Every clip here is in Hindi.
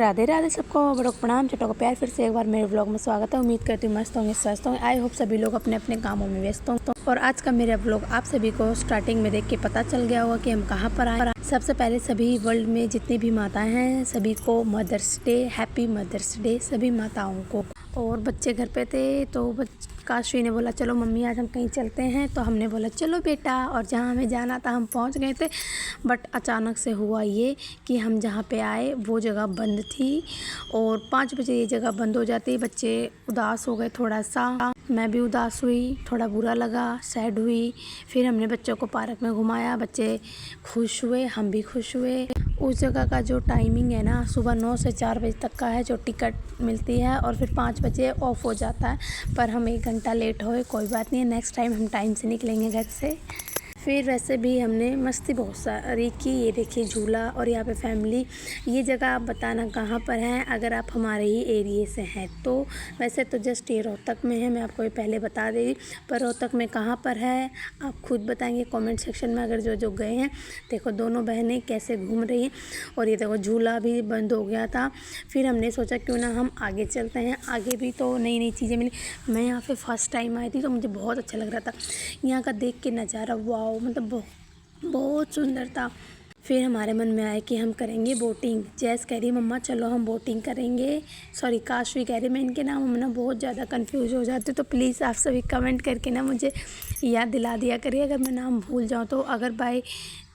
राधे राधे सबको बड़ों को प्रणाम, छोटों को प्यार। फिर से एक बार मेरे व्लॉग में स्वागत है। उम्मीद करती हूँ मस्त होंगे, स्वस्थ होंगे। आई होप सभी लोग अपने अपने कामों में व्यस्त हों। और आज का मेरा व्लॉग आप सभी को स्टार्टिंग में देख के पता चल गया होगा कि हम कहाँ पर आए। सबसे पहले सभी वर्ल्ड में जितनी भी माताएं हैं सभी को mother's day, happy mother's day सभी माताओं को। और बच्चे घर पे थे तो काशवी ने बोला चलो मम्मी आज हम कहीं चलते हैं, तो हमने बोला चलो बेटा। और जहाँ हमें जाना था हम पहुँच गए थे, बट अचानक से हुआ ये कि हम जहाँ पे आए वो जगह बंद थी और 5 बजे ये जगह बंद हो जाती। बच्चे उदास हो गए थोड़ा सा, मैं भी उदास हुई, थोड़ा बुरा लगा, सैड हुई। फिर हमने बच्चों को पार्क में घुमाया, बच्चे खुश हुए, हम भी खुश हुए। उस जगह का जो टाइमिंग है ना, सुबह 9 से 4 बजे तक का है जो टिकट मिलती है, और फिर 5 बजे ऑफ हो जाता है। पर हम 1 घंटा लेट हुए, कोई बात नहीं है, नेक्स्ट टाइम हम टाइम से निकलेंगे घर से। फिर वैसे भी हमने मस्ती बहुत सारी की। ये देखिए झूला, और यहाँ पे फैमिली। ये जगह आप बताना कहाँ पर है अगर आप हमारे ही एरिए से हैं तो। वैसे तो जस्ट ये रोहतक में है, मैं आपको ये पहले बता दे रही, पर रोहतक में कहाँ पर है आप खुद बताएंगे कमेंट सेक्शन में। अगर जो गए हैं, देखो दोनों बहनें कैसे घूम रही हैं। और ये देखो झूला भी बंद हो गया था। फिर हमने सोचा क्यों ना हम आगे चलते हैं, आगे भी तो नई नई चीज़ें मिली। मैं यहाँ पे फर्स्ट टाइम आई थी तो मुझे बहुत अच्छा लग रहा था यहाँ का देख के नज़ारा। वाओ, मतलब बहुत सुंदर था। फिर हमारे मन में आया कि हम करेंगे बोटिंग। जैस कह रही मम्मा चलो हम बोटिंग करेंगे, सॉरी काशवी कह रही। मैं इनके नाम में ना बहुत ज़्यादा कंफ्यूज हो जाती हूँ, तो प्लीज़ आप सभी कमेंट करके ना मुझे याद दिला दिया करिए अगर मैं नाम भूल जाऊँ तो। अगर बाय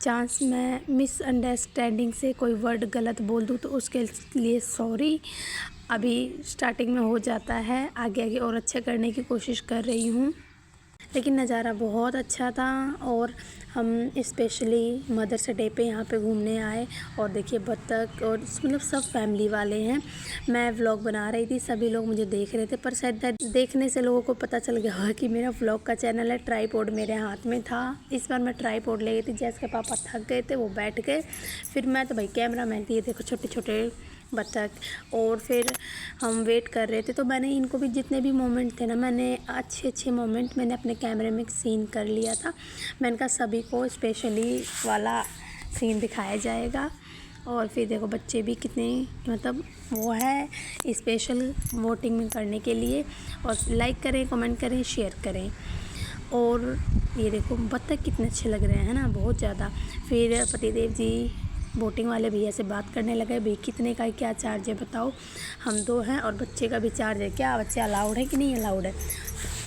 चांस मैं मिसअंडरस्टैंडिंग से कोई वर्ड गलत बोल दूँ तो उसके लिए सॉरी। अभी स्टार्टिंग में हो जाता है, आगे आगे और अच्छा करने की कोशिश कर रही हूँ। लेकिन नज़ारा बहुत अच्छा था। और हम स्पेशली मदर्स डे पे यहाँ पे घूमने आए। और देखिए बत्तख, और मतलब सब फैमिली वाले हैं। मैं व्लॉग बना रही थी, सभी लोग मुझे देख रहे थे, पर शायद देखने से लोगों को पता चल गया कि मेरा व्लॉग का चैनल है। ट्राईपॉड मेरे हाथ में था, इस बार मैं ट्राईपॉड ले गई थी। जैसे के पापा थक गए थे वो बैठ गए, फिर मैं तो भाई कैमरा मैन थी। ये देखो छोटे छोटे बत्तख। और फिर हम वेट कर रहे थे तो मैंने इनको भी जितने भी मोमेंट थे ना, मैंने अच्छे मोमेंट मैंने अपने कैमरे में सीन कर लिया था। मैंने कहा सभी को स्पेशली वाला सीन दिखाया जाएगा। और फिर देखो बच्चे भी कितने मतलब वो है स्पेशल वोटिंग में करने के लिए। और लाइक करें, कमेंट करें, शेयर करें। और ये देखो बत्तख कितने अच्छे लग रहे हैं ना, बहुत ज़्यादा। फिर पतिदेव जी बोटिंग वाले भैया से बात करने लगे, भाई कितने का क्या चार्ज है बताओ। हम 2 हैं और बच्चे का भी चार्ज है, क्या बच्चे अलाउड है कि नहीं अलाउड है।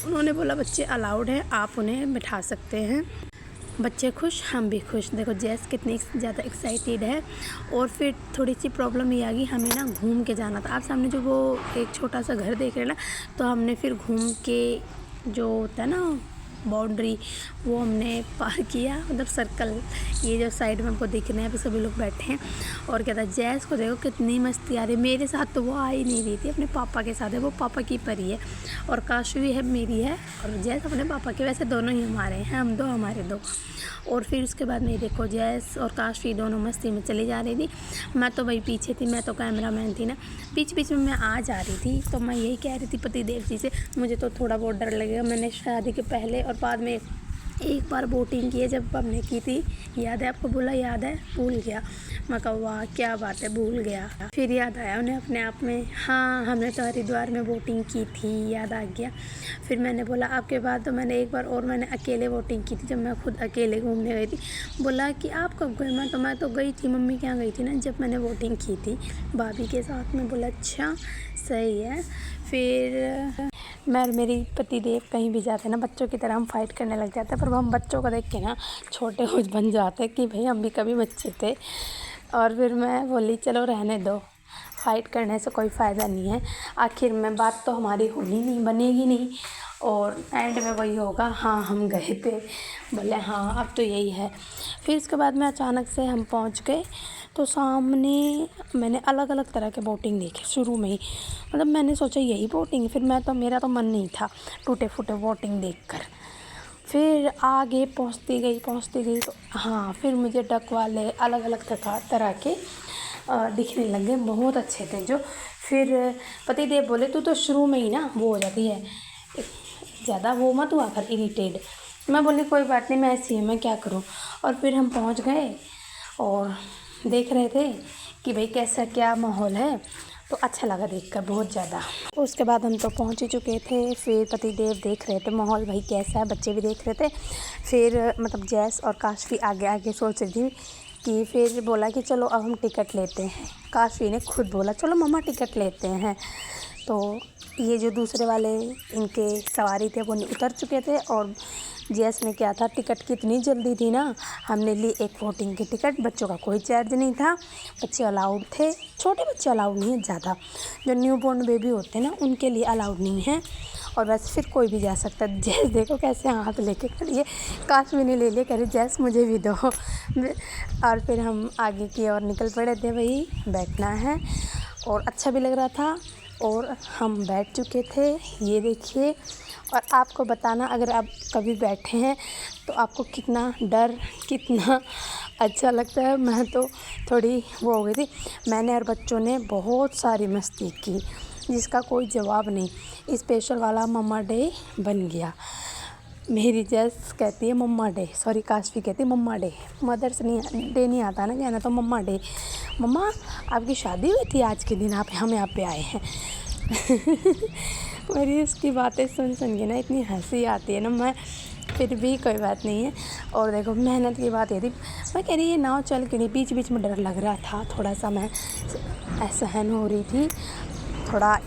उन्होंने बोला बच्चे अलाउड है, आप उन्हें बिठा सकते हैं। बच्चे खुश, हम भी खुश। देखो जैस कितनी ज़्यादा एक्साइटेड है। और फिर थोड़ी सी प्रॉब्लम ये आ गई, हमें ना घूम के जाना था। आप सामने जो वो एक छोटा सा घर देख रहे हैं ना, तो हमने फिर घूम के जो होता है ना बाउंड्री, वो हमने पार किया, मतलब सर्कल। ये जो साइड में हमको दिख रहे हैं, पे सभी लोग बैठे हैं। और क्या था, जैस को देखो कितनी मस्ती आ रही है। मेरे साथ तो वो आ ही नहीं रही थी, अपने पापा के साथ है, वो पापा की परी है। और काशवी है मेरी है, और जैस अपने पापा के। वैसे दोनों ही हमारे हैं, हम 2 हमारे 2। और फिर उसके बाद में देखो जैस और काशवी दोनों मस्ती में चली जा रही थी। मैं तो भाई पीछे थी, मैं तो कैमरा मैन थी ना। बीच में मैं आ जा रही थी, तो मैं यही कह रही थी पतिदेव जी से मुझे तो थोड़ा बहुत डर लगेगा। मैंने शादी के पहले और बाद में एक बार बोटिंग की है, जब हमने की थी, याद है आपको? बोला याद है, भूल गया। मैं कहा वाह क्या बात है, भूल गया। फिर याद आया उन्हें अपने आप में, हाँ हमने तो हरिद्वार में बोटिंग की थी, याद आ गया। फिर मैंने बोला आपके बाद तो मैंने एक बार और मैंने अकेले बोटिंग की थी, जब मैं खुद अकेले घूमने गई थी। बोला कि आप कब गए? मैं तो गई थी, मम्मी के यहाँ गई थी ना जब मैंने बोटिंग की थी भाभी के साथ में। बोला अच्छा सही है। फिर मैं और मेरी पतिदेव कहीं भी जाते ना, बच्चों की तरह हम फाइट करने लग जाते हैं। पर हम बच्चों को देख के ना छोटे हो बन जाते कि भाई हम भी कभी बच्चे थे। और फिर मैं बोली चलो रहने दो, फाइट करने से कोई फ़ायदा नहीं है, आखिर में बात तो हमारी होनी नहीं, बनेगी नहीं। और एंड में वही होगा, हाँ हम गए थे। बोले हाँ अब तो यही है। फिर इसके बाद में अचानक से हम पहुंच गए, तो सामने मैंने अलग अलग तरह के बोटिंग देखे शुरू में ही। मतलब मैंने सोचा यही बोटिंग, फिर मेरा तो मन नहीं था टूटे फूटे बोटिंग देखकर। फिर आगे पहुंचती गई तो हाँ फिर मुझे डक वाले अलग अलग तरह के दिखने लग गए, बहुत अच्छे थे जो। फिर पतिदेव बोले तू तो शुरू में ही ना वो हो जाती है ज़्यादा, वो मत हुआ कर इरिटेड। मैं बोली कोई बात नहीं, मैं ऐसी हूँ, मैं क्या करूँ। और फिर हम पहुँच गए और देख रहे थे कि भाई कैसा क्या माहौल है, तो अच्छा लगा देखकर बहुत ज़्यादा। उसके बाद हम तो पहुंच ही चुके थे। फिर पतिदेव देख रहे थे माहौल भाई कैसा है, बच्चे भी देख रहे थे। फिर मतलब जैस और काशवी आगे आगे सोच रही थी कि फिर बोला कि चलो अब हम टिकट लेते हैं। काशवी ने खुद बोला चलो मम्मा टिकट लेते हैं। तो ये जो दूसरे वाले इनके सवारी थे वो उतर चुके थे, और जैस में क्या था, टिकट की इतनी जल्दी थी ना, हमने ली एक वोटिंग की टिकट। बच्चों का कोई चार्ज नहीं था, बच्चे अलाउड थे। छोटे बच्चे अलाउड नहीं है ज़्यादा, जो न्यू बॉर्न बेबी होते हैं ना उनके लिए अलाउड नहीं है, और बस फिर कोई भी जा सकता है। जैस देखो कैसे हाथ लेके खड़ी है, काश भी नहीं ले लिया, कह रही जैस मुझे भी दो। और फिर हम आगे की ओर निकल पड़े थे, वही बैठना है, और अच्छा भी लग रहा था, और हम बैठ चुके थे। ये देखिए, और आपको बताना अगर आप कभी बैठे हैं तो आपको कितना डर, कितना अच्छा लगता है। मैं तो थोड़ी वो हो गई थी। मैंने और बच्चों ने बहुत सारी मस्ती की जिसका कोई जवाब नहीं। स्पेशल वाला मम्मा डे बन गया। मेरी जैस कहती है मम्मा डे, सॉरी काशवी कहती है मम्मा डे। मदर्स नहीं डे नहीं आता ना कहना, तो मम्मा डे। मम्मा आपकी शादी हुई थी आज के दिन, आप हम यहाँ पे आए हैं। मेरी इसकी बातें सुन के ना इतनी हंसी आती है ना, मैं फिर भी कोई बात नहीं है। और देखो मेहनत की बात ये थी, मैं कह रही ये नाव चल के नहीं, बीच बीच में डर लग रहा था थोड़ा सा, मैं असहन हो रही थी थोड़ा,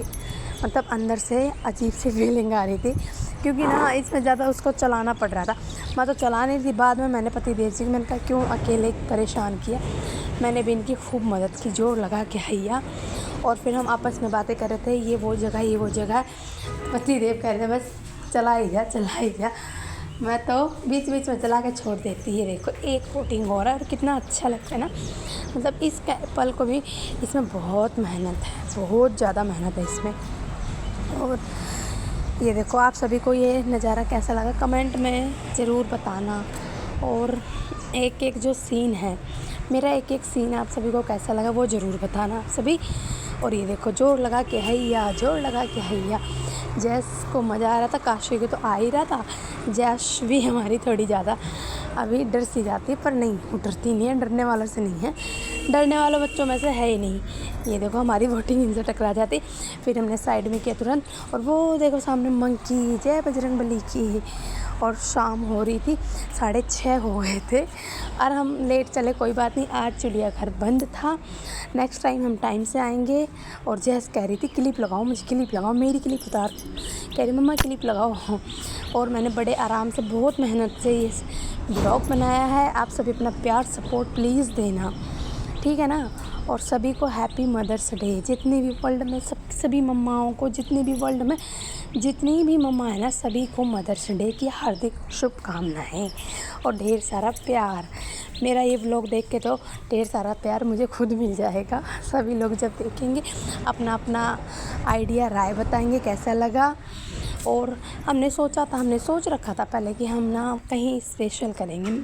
मतलब अंदर से अजीब सी फीलिंग आ रही थी, क्योंकि ना इसमें ज़्यादा उसको चलाना पड़ रहा था। मैं तो चला नहीं थी, बाद में मैंने पतिदेव जी को मैंने कहा क्यों अकेले परेशान किया। मैंने भी इनकी खूब मदद की, जोर लगा के हैया। और फिर हम आपस में बातें कर रहे थे, ये वो जगह ये वो जगह। पतिदेव कह रहे थे बस चला ही जा। मैं तो बीच बीच में चला के छोड़ देती है। देखो एक कोटिंग हो रहा है, और कितना अच्छा लगता है ना, मतलब इस पल को भी, इसमें बहुत मेहनत है, बहुत ज़्यादा मेहनत है इसमें। और ये देखो, आप सभी को ये नज़ारा कैसा लगा कमेंट में ज़रूर बताना। और एक एक जो सीन है, मेरा एक एक सीन आप सभी को कैसा लगा वो ज़रूर बताना आप सभी। और ये देखो जोर लगा के हैया, जोर लगा के हैया। जैस को मज़ा आ रहा था, काशवी को तो आ ही रहा था। जैस भी हमारी थोड़ी ज़्यादा अभी डर सी जाती है, पर नहीं वो डरती नहीं है, डरने वालों से नहीं है, डरने वालों बच्चों में से है ही नहीं। ये देखो हमारी वोटिंग इनसे टकरा जाती। फिर हमने साइड में किया तुरंत, और वो देखो सामने मंकी, जय बजरंगबली की। और शाम हो रही थी, 6:30 हो गए थे, और हम लेट चले, कोई बात नहीं, आज चिड़ियाघर बंद था, नेक्स्ट टाइम हम टाइम से आएंगे। और जैस कह रही थी क्लिप लगाओ, मुझे क्लिप लगाओ, मेरी क्लिप उतार, कह रही मम्मा क्लिप लगाओ। और मैंने बड़े आराम से बहुत मेहनत से ये ब्लॉग बनाया है। आप सभी अपना प्यार सपोर्ट प्लीज़ देना, ठीक है ना। और सभी को हैप्पी मदर्स डे, जितनी भी वर्ल्ड में सभी मम्माओं को, जितनी भी वर्ल्ड में जितनी भी मम्मा है ना, सभी को मदर्स डे की हार्दिक शुभकामनाएं और ढेर सारा प्यार। मेरा ये व्लॉग देख के तो ढेर सारा प्यार मुझे खुद मिल जाएगा। सभी लोग जब देखेंगे अपना अपना आइडिया राय बताएंगे कैसा लगा। और हमने सोच रखा था पहले कि हम ना कहीं स्पेशल करेंगे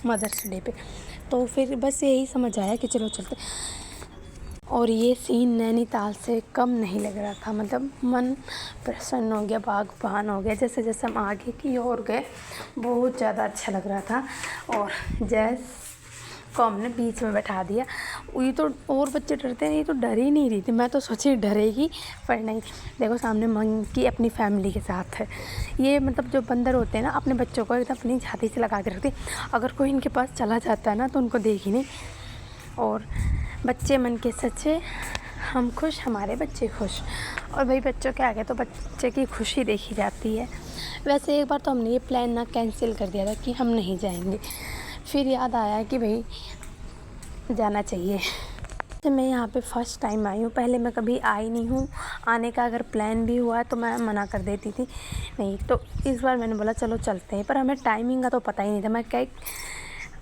मदर्स डे पे, तो फिर बस यही समझ आया कि चलो चलते। और ये सीन नैनीताल से कम नहीं लग रहा था, मतलब मन प्रसन्न हो गया, बागबान हो गया। जैसे जैसे हम आगे की ओर गए बहुत ज़्यादा अच्छा लग रहा था। और जैस को हमने बीच में बैठा दिया। ये तो और बच्चे डरते हैं, ये तो डर ही नहीं रही थी, मैं तो सोची डरेगी, पर नहीं। देखो सामने मंकी अपनी फैमिली के साथ है। ये मतलब जो बंदर होते हैं ना, अपने बच्चों को एकदम अपनी छाती से लगा के रखते, अगर कोई इनके पास चला जाता है ना तो उनको देख ही नहीं। और बच्चे मन के सच्चे, हम खुश हमारे बच्चे खुश, और भाई बच्चों के आगे तो बच्चे की खुशी देखी जाती है। वैसे एक बार तो हमने ये प्लान ना कैंसिल कर दिया था कि हम नहीं जाएंगे, फिर याद आया कि भाई जाना चाहिए। तो मैं यहाँ पे फ़र्स्ट टाइम आई हूँ, पहले मैं कभी आई नहीं हूँ। आने का अगर प्लान भी हुआ तो मैं मना कर देती थी, नहीं। तो इस बार मैंने बोला चलो चलते हैं, पर हमें टाइमिंग का तो पता ही नहीं था। मैं क्या,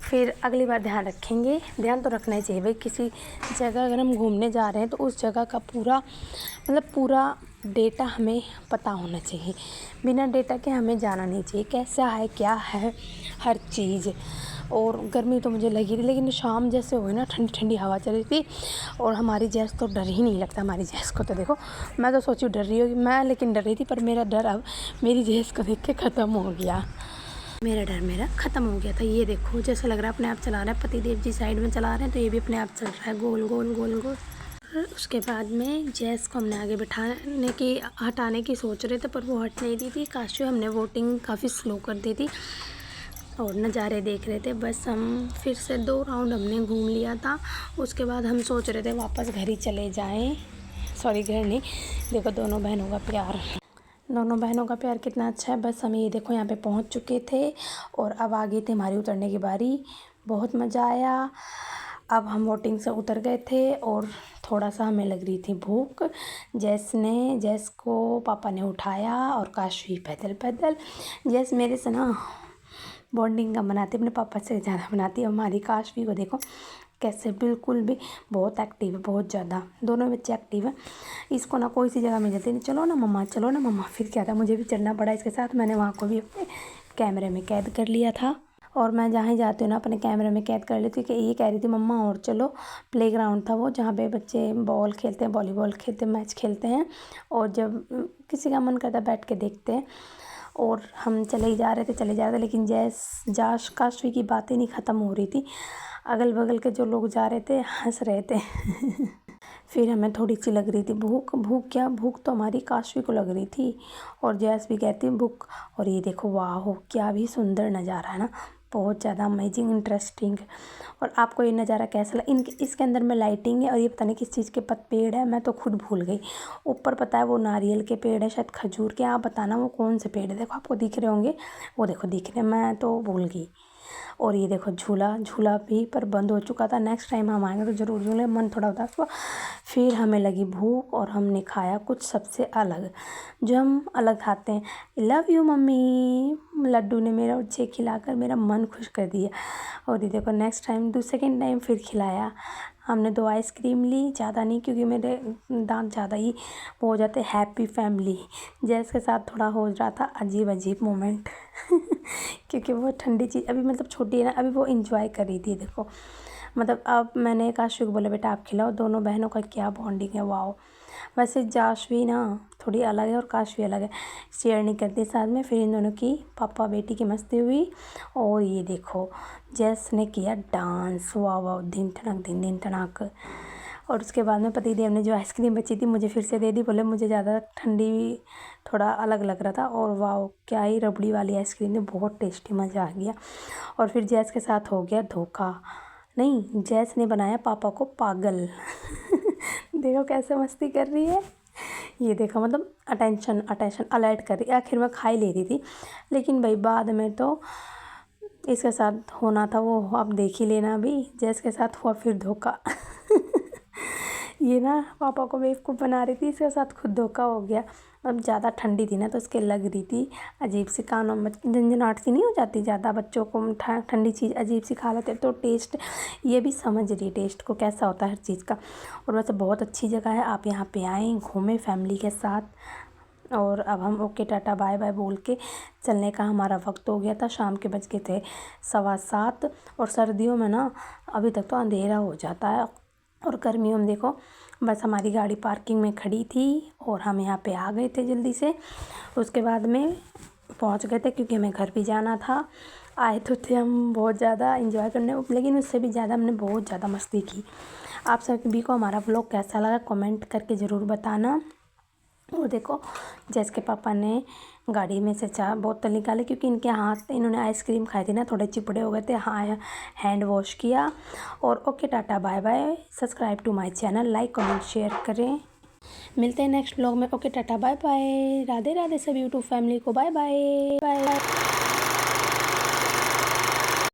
फिर अगली बार ध्यान रखेंगे। ध्यान तो रखना ही चाहिए भाई, किसी जगह अगर हम घूमने जा रहे हैं तो उस जगह का पूरा डेटा हमें पता होना चाहिए। बिना डेटा के हमें जाना नहीं चाहिए, कैसा है क्या है हर चीज़। और गर्मी तो मुझे लगी थी, लेकिन शाम जैसे हुई ना, ठंडी ठंडी हवा चल रही थी। और हमारी जैस तो डर ही नहीं लगता, हमारी जैस को तो देखो, मैं तो सोची डर रही होगी मैं, लेकिन डर रही थी, पर मेरा डर अब मेरी जैस को देख के ख़त्म हो गया। मेरा डर मेरा ख़त्म हो गया था। ये देखो जैसा लग रहा है अपने आप चला रहा है, पति देव जी साइड में चला रहे हैं तो ये भी अपने आप चल रहा है गोल गोल गोल गोल। उसके बाद में जैस को हमने आगे हटाने की सोच रहे थे पर वो हट नहीं दी थी। काशू हमने वोटिंग काफ़ी स्लो कर दी थी और नज़ारे देख रहे थे। बस हम फिर से 2 राउंड हमने घूम लिया था। उसके बाद हम सोच रहे थे वापस घर ही चले जाएं। सॉरी घर नहीं, देखो दोनों बहनों का प्यार कितना अच्छा है। बस हम ये देखो यहाँ पे पहुँच चुके थे और अब आ गई थी हमारी उतरने की बारी। बहुत मज़ा आया। अब हम वोटिंग से उतर गए थे और थोड़ा सा हमें लग रही थी भूख। जैस को पापा ने उठाया और काशवी पैदल पैदल। जैस मेरे से ना बॉन्डिंग कम बनाती, अपने पापा से ज़्यादा बनाती है। हमारी काशवी को देखो कैसे बिल्कुल भी बहुत एक्टिव है, बहुत ज़्यादा। दोनों बच्चे एक्टिव हैं। इसको ना कोई सी जगह मिल जाती नहीं, चलो ना मम्मा। फिर क्या था, मुझे भी चलना पड़ा इसके साथ। मैंने वहाँ को भी अपने कैमरे में कैद कर लिया था और मैं जहाँ ही जाती हूँ ना अपने कैमरे में कैद कर लेती हूँ कि ये कह रही थी मम्मा और चलो। प्लेग्राउंड था वो जहाँ पे बच्चे बॉल खेलते हैं, वॉलीबॉल खेलते हैं, मैच खेलते हैं और जब किसी का मन करता है बैठ के देखते हैं। और हम चले ही जा रहे थे लेकिन काशवी की बातें नहीं ख़त्म हो रही थी। अगल बगल के जो लोग जा रहे थे हंस रहे थे। फिर हमें थोड़ी सी लग रही थी भूख तो हमारी काशवी को लग रही थी और जैस भी कहती भूख। और ये देखो वाह क्या भी सुंदर नज़ारा है ना, बहुत ज़्यादा अमेजिंग इंटरेस्टिंग। और आपको ये नज़ारा कैसा लगा? इसके अंदर में लाइटिंग है और ये पता नहीं किस चीज़ के पेड़ है, मैं तो खुद भूल गई। ऊपर पता है वो नारियल के पेड़ है, शायद खजूर के। आप बताना वो कौन से पेड़ है। देखो आपको दिख रहे होंगे, वो देखो दिख रहे, मैं तो भूल गई। और ये देखो झूला भी पर बंद हो चुका था। नेक्स्ट टाइम हम आएंगे तो ज़रूर झूले, मन थोड़ा उदास हुआ। फिर हमें लगी भूख और हमने खाया कुछ सबसे अलग, जो हम अलग खाते हैं। लव यू मम्मी, लड्डू ने मेरा उच्चे खिलाकर मेरा मन खुश कर दिया। और ये देखो नेक्स्ट टाइम सेकेंड टाइम फिर खिलाया। हमने 2 आइसक्रीम ली, ज़्यादा नहीं क्योंकि मेरे दांत ज़्यादा ही वो हो जाते। हैप्पी फैमिली जैसे के साथ थोड़ा हो रहा था अजीब मोमेंट। क्योंकि वो ठंडी चीज़ अभी मतलब छोटी है ना, अभी वो इंजॉय कर रही थी। देखो मतलब अब मैंने काशवी को बोला बेटा आप खिलाओ। दोनों बहनों का क्या बॉन्डिंग है, वाओ। वैसे जाशवी ना थोड़ी अलग है और काशवी अलग है, शेयर नहीं करती साथ में। फिर इन दोनों की पापा बेटी की मस्ती हुई। और ये देखो जैस ने किया डांस, वाह दिन ठनक। और उसके बाद में पति देव ने जो आइसक्रीम बची थी मुझे फिर से दे दी। बोले मुझे ज़्यादा ठंडी थोड़ा अलग लग रहा था। और वाह क्या ही रबड़ी वाली आइसक्रीम थी, बहुत टेस्टी, मज़ा आ गया। और फिर जैस के साथ हो गया धोखा। नहीं, जैस ने बनाया पापा को पागल। देखो कैसे मस्ती कर रही है। ये देखो मतलब अटेंशन अलर्ट कर रही। आखिर में खा ही ले रही थी, लेकिन भाई बाद में तो इसके साथ होना था वो आप देख ही लेना। अभी जैस के साथ हुआ फिर धोखा। ये ना पापा को बेवकूफ़ बना रही थी, इसके साथ खुद धोखा हो गया। अब ज़्यादा ठंडी थी ना तो उसके लग रही थी अजीब सी, कानों में झंझनाहट सी नहीं हो जाती ज़्यादा बच्चों को, ठंडी चीज़ अजीब सी खा लेते तो टेस्ट ये भी समझ रही टेस्ट को कैसा होता है हर चीज़ का। और वैसे बहुत अच्छी जगह है, आप यहाँ पे आएँ घूमें फैमिली के साथ। और अब हम ओके टाटा बाय बाय बोल के चलने का हमारा वक्त हो गया था। शाम के बज गए थे 7:15। और सर्दियों में ना अभी तक तो अंधेरा हो जाता है और गर्मियों में देखो बस हमारी गाड़ी पार्किंग में खड़ी थी और हम यहाँ पे आ गए थे जल्दी से। उसके बाद में पहुँच गए थे क्योंकि हमें घर भी जाना था। आए तो थे हम बहुत ज़्यादा एंजॉय करने, लेकिन उससे भी ज़्यादा हमने बहुत ज़्यादा मस्ती की। आप सभी को हमारा व्लॉग कैसा लगा कमेंट करके ज़रूर बताना। और देखो जैस के पापा ने गाड़ी में से बोतल निकाले क्योंकि इन्होंने आइसक्रीम खाई थी ना, थोड़े चिपड़े हो गए थे। हाँ, हैंड वॉश किया। और okay tata bye bye. Subscribe to my channel, like comment share करें। मिलते हैं नेक्स्ट व्लॉग में। Okay tata bye bye. Radhe Radhe सभी यूट्यूब फैमिली को, बाय बाय।